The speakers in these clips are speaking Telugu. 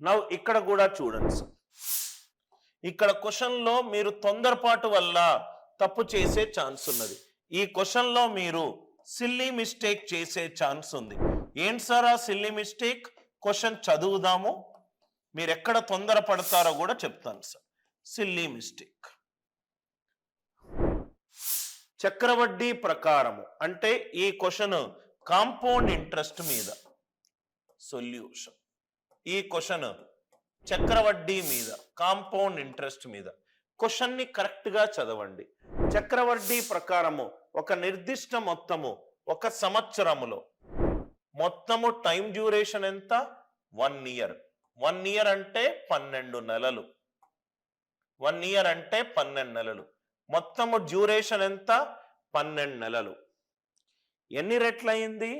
నౌ ఇక్కడ కూడా చూడండి సార్, ఇక్కడ క్వశ్చన్లో మీరు తొందరపాటు వల్ల తప్పు చేసే ఛాన్స్ ఉన్నది. ఈ క్వశ్చన్లో మీరు సిల్లీ మిస్టేక్ చేసే ఛాన్స్ ఉంది. ఏంటి సార్ ఆ సిల్లీ మిస్టేక్? క్వశ్చన్ చదువుదాము, మీరు ఎక్కడ తొందరపడతారో కూడా చెప్తాను సార్. సిల్లీ మిస్టేక్, చక్రవడ్డీ ప్రకారము అంటే ఈ క్వశ్చన్ కాంపౌండ్ ఇంట్రెస్ట్ మీద సొల్యూషన్. ఈ క్వశ్చన్ చక్రవడ్డీ మీద, కాంపౌండ్ ఇంట్రెస్ట్ మీద. క్వశ్చన్ని కరెక్ట్గా చదవండి. చక్రవడ్డీ ప్రకారము ఒక నిర్దిష్ట మొత్తము ఒక సంవత్సరములో మొత్తము టైం డ్యూరేషన్ ఎంత? 1 ఇయర్. 1 ఇయర్ అంటే 12 నెలలు. 1 ఇయర్ అంటే 12 నెలలు. మొత్తము డ్యూరేషన్ ఎంత? 12 నెలలు. ఎన్ని రెట్లు అయింది?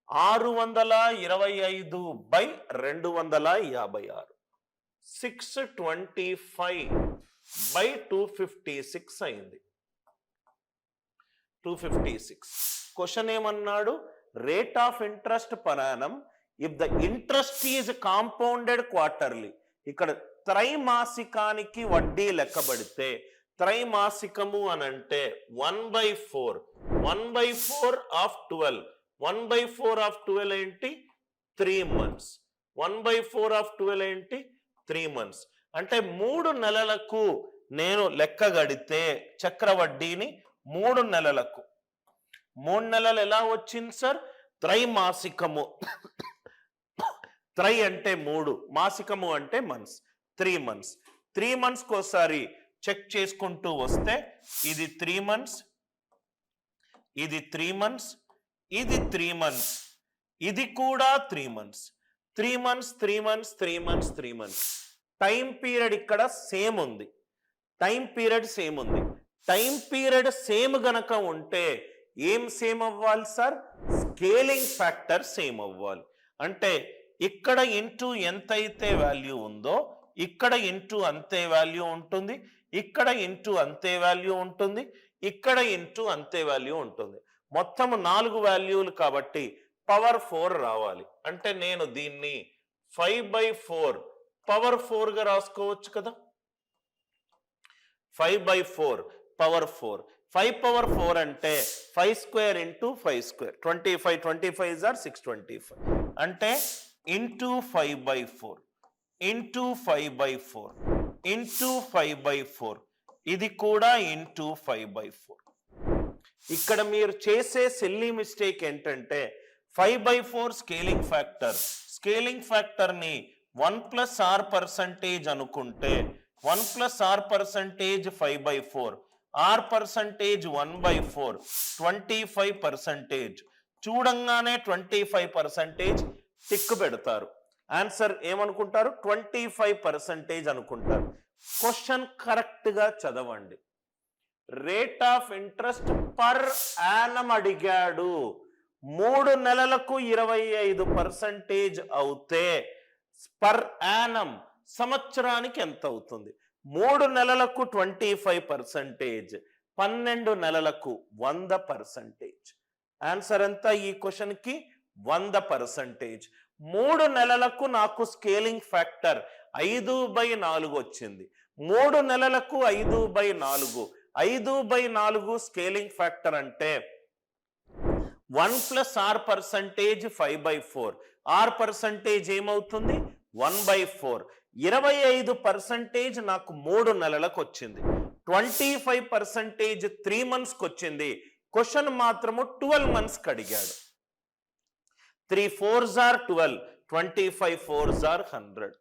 625/256, 625/256 అయింది. 256. క్వశ్చన్ ఏమన్నాడు? Rate of interest per annum if the interest is compounded quarterly. ఇక్కడ త్రైమాసికానికి వడ్డీ లెక్కబడితే, త్రైమాసికము అని అంటే 1/4. 1/4 ఆఫ్ 12. 1/4 ఆఫ్ 12 ఏంటి? 3 months. 1/4 ఆఫ్ 12 ఏంటి? 3 months. అంటే 3 నెలలకు నేను లెక్క గడితే చక్రవడ్డీని 3 నెలలకు. 3 నెలలు ఎలా వచ్చింది సార్? త్రైమాసికము. త్రై అంటే 3, మాసికము అంటే మంత్స్. 3 months. 3 months కోసారి చెక్ చేసుకుంటూ వస్తే ఇది 3 months, ఇది 3 months, ఇది 3 months, ఇది కూడా 3 months. 3 months, 3 months, 3 months, 3 months. Time period ఇక్కడ సేమ్ ఉంది. టైం పీరియడ్ సేమ్ ఉంది. టైం పీరియడ్ సేమ్ గనక ఉంటే ఏం సేమ్ అవ్వాలి సార్? స్కేలింగ్ ఫ్యాక్టర్ సేమ్ అవ్వాలి. అంటే ఇక్కడ ఇంటూ ఎంతైతే వాల్యూ ఉందో ఇక్కడ ఇంటూ అంతే వాల్యూ ఉంటుంది, ఇక్కడ ఇంటూ అంతే వాల్యూ ఉంటుంది, ఇక్కడ ఇంటూ అంతే వాల్యూ ఉంటుంది. మొత్తం 4 వాల్యూలు కాబట్టి పవర్ 4 రావాలి. అంటే నేను దీన్ని 5/4 పవర్ 4 గా రాసుకోవచ్చు కదా. 5/4 పవర్ 4. 5 power 4 అంటే 5 square into 5 square. 25. 25s are 625. అంటే ఇంటూ 5/4 ఇంటూ 5/4 ఇంటూ 5/4. ఇది కూడా ఇంటూ 5/4. ఇక్కడ మీరు చేసే సిల్లీ మిస్టేక్ ఏంటంటే 5/4 స్కేలింగ్ ఫ్యాక్టర్. స్కేలింగ్ ఫ్యాక్టర్ ని 1+r% అనుకుంటే 1+r% 5/4, r% 1/4, 25%. చూడంగానే 25% టిక్ పెడతారు. ఆన్సర్ ఏమనుకుంటారు? 25% అనుకుంటారు. క్వశ్చన్ కరెక్ట్ గా చదవండి. Rate of interest per annum అడిగాడు. 3 నెలలకు 25% అవుతే పర్ యానం సంవత్సరానికి ఎంత అవుతుంది? 3 నెలలకు 25%, 12 నెలలకు 100%. ఆన్సర్ ఎంత ఈ క్వశ్చన్ కి? 100%. 3 నెలలకు నాకు స్కేలింగ్ ఫ్యాక్టర్ 5/4 వచ్చింది. 3 నెలలకు 5/4. 5/4 స్కేలింగ్ ఫ్యాక్టర్ అంటే 1+r% 5/4. r% ఏమవుతుంది? 1/4. 25% నాకు 3 నెలలకు వచ్చింది. 25% 3 months కి వచ్చింది. క్వశ్చన్ మాత్రము 12 months కి అడిగాడు. 3 4s are 12, 25 4s are 100.